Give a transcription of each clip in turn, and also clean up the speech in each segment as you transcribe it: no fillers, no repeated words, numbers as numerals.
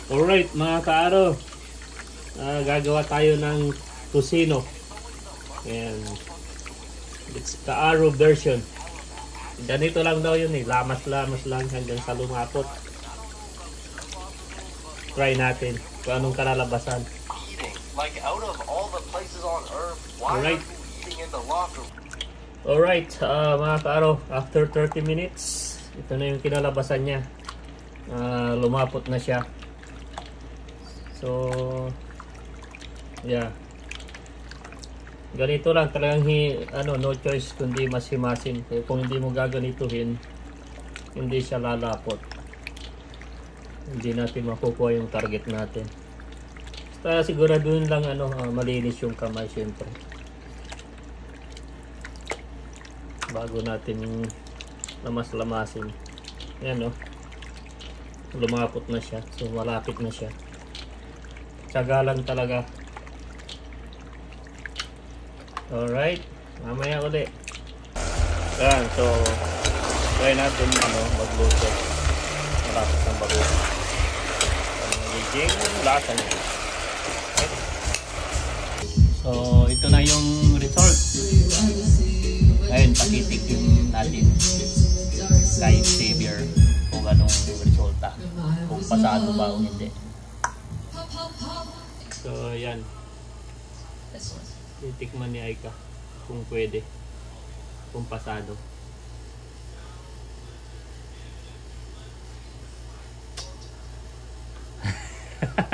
Alright mga kaaro, gagawa tayo ng tusino. Ayan. It's kaaro version. Ganito lang daw yun eh, lamas-lamas lang hanggang sa lumapot. Try natin kung anong kalalabasan. Alright. Alright, mga kaaro, after 30 minutes, ito na yung kinalabasan niya. Lumapot na siya. So, yeah. Ganito lang talagang no choice kundi mas-himasin. Kung hindi mo gaganituhin, hindi siya lalapot. Hindi natin makukuha yung target natin. Basta siguraduhin lang malinis yung kamay syempre. Bago natin lamas-lamasin. Yan lumapot na siya. So malapit na siya. Tiyaga lang talaga. Alright, mamaya ulit. Yan, so try natin magluto. Malapit ng bago. Magiging lasa niya. Okay. So ito na yung result. Ngayon pakitikin natin kay Xavier kung anong resulta, kung pasado ba o hindi. So yan, titikman ni Aika kung pwede, kung pasado.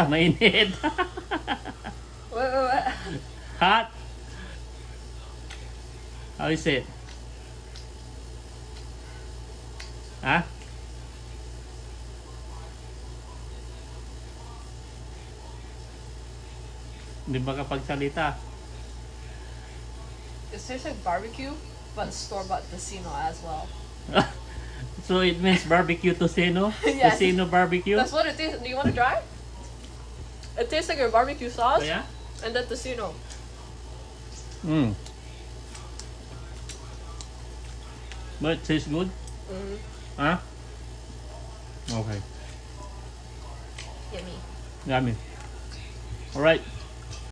Mainit. What? Hot. How is it? Ha? Hindi ba kapagsalita? It tastes like barbecue, but store-bought tocino as well. So it means barbecue tocino? Yes. Tocino barbecue? That's what it tastes. Do you want to try? It tastes like your barbecue sauce. Oh, yeah? And then tocino. But it tastes good? Mm-hmm. Huh? Okay. Yummy. Yummy. Alright.